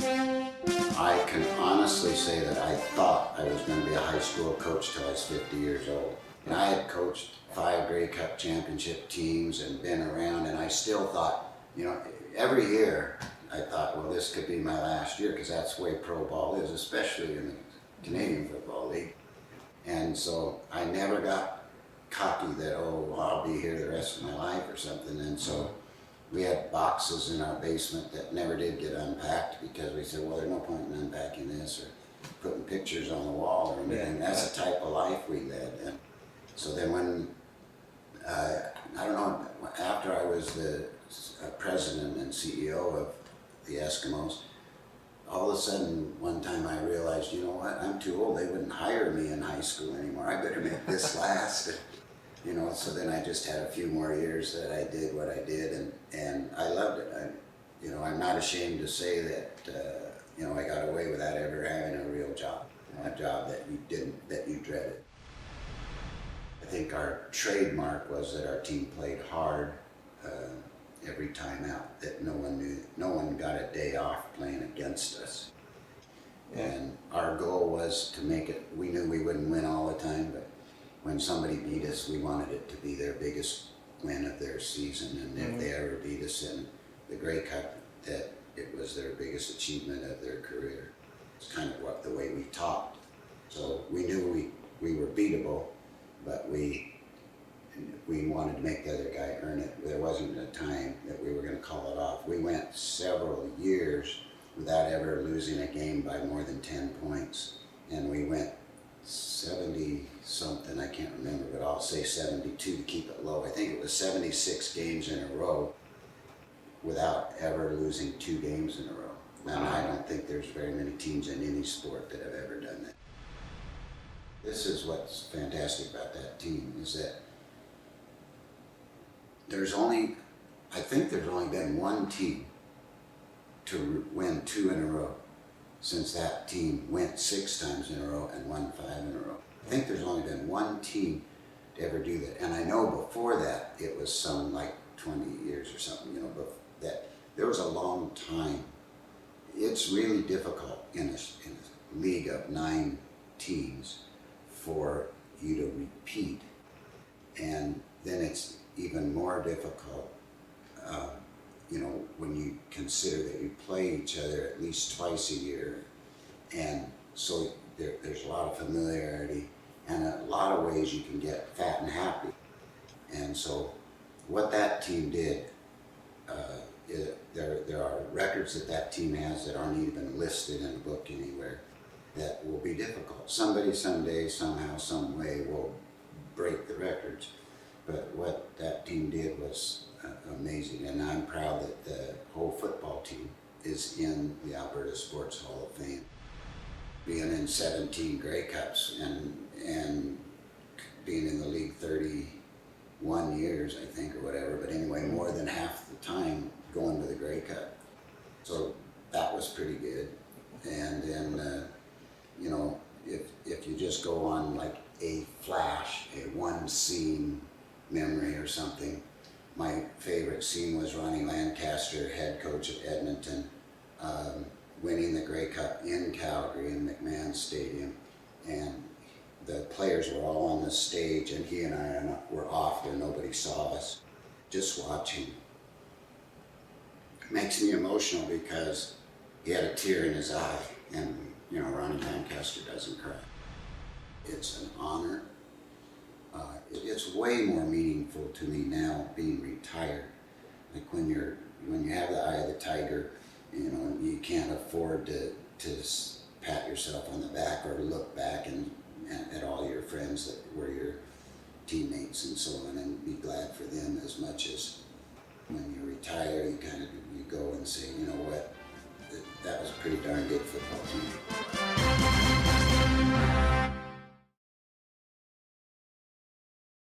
I can honestly say that I thought I was going to be a high school coach till I was 50 years old. And I had coached 5 Grey Cup championship teams and been around, and I still thought, you know, every year I thought, well, this could be my last year, because that's the way pro ball is, especially in the Canadian Football League. And so I never got cocky that, oh, well, I'll be here the rest of my life or something. And so we had boxes in our basement that never did get unpacked, because we said, well, there's no point in unpacking this or putting pictures on the wall or anything. Yeah. That's the type of life we led. And so then when, I don't know, after I was the President and C.E.O. of the Eskimos, all of a sudden one time I realized, you know what, I'm too old. They wouldn't hire me in high school anymore. I better make this last. You know, so then I just had a few more years that I did what I did, and I loved it. You know, I'm not ashamed to say that, you know, I got away without ever having a real job, you know, a job that you dreaded. I think our trademark was that our team played hard every time out, that no one got a day off playing against us. And our goal was to make it, we knew we wouldn't win all the time, but when somebody beat us, we wanted it to be their biggest win of their season, and if they ever beat us in the Grey Cup, that it was their biggest achievement of their career. It's kind of the way we talked. So we knew we were beatable, but we wanted to make the other guy earn it. There wasn't a time that we were going to call it off. We went several years without ever losing a game by more than 10 points, and we went 70 something, I can't remember, but I'll say 72 to keep it low. I think it was 76 games in a row without ever losing 2 games in a row. And I don't think there's very many teams in any sport that have ever done that. This is what's fantastic about that team, is that I think there's only been one team to win 2 in a row since that team went 6 times in a row and won 5 in a row. I think there's only been one team to ever do that. And I know before that it was some like 20 years or something, you know, but that there was a long time. It's really difficult in a league of 9 teams for you to repeat. And then it's even more difficult, you know, when you consider that you play each other at least twice a year. And so there's a lot of familiarity, and a lot of ways you can get fat and happy. And so what that team did, there are records that team has that aren't even listed in a book anywhere that will be difficult. Somebody someday, somehow, some way will break the records. But what that team did was amazing, and I'm proud that the whole football team is in the Alberta Sports Hall of Fame. Being in 17 Grey Cups and being in the league 31 years, I think, or whatever, but anyway, more than half the time going to the Grey Cup. So that was pretty good. And then, you know, if you just go on like a flash, a one scene memory or something, my favorite scene was Ronnie Lancaster, head coach at Edmonton, winning the Grey Cup in Calgary in McMahon Stadium, and the players were all on the stage, and he and I were off where nobody saw us. Just watching makes me emotional, because he had a tear in his eye, and you know, Ronnie Lancaster doesn't cry. It's an honor. It's way more meaningful to me now being retired. Like when you have the eye of the tiger, you know, you can't afford to pat yourself on the back or look back at all your friends that were your teammates and so on, and be glad for them as much as when you retire, you go and say, you know what, that was a pretty darn good football team.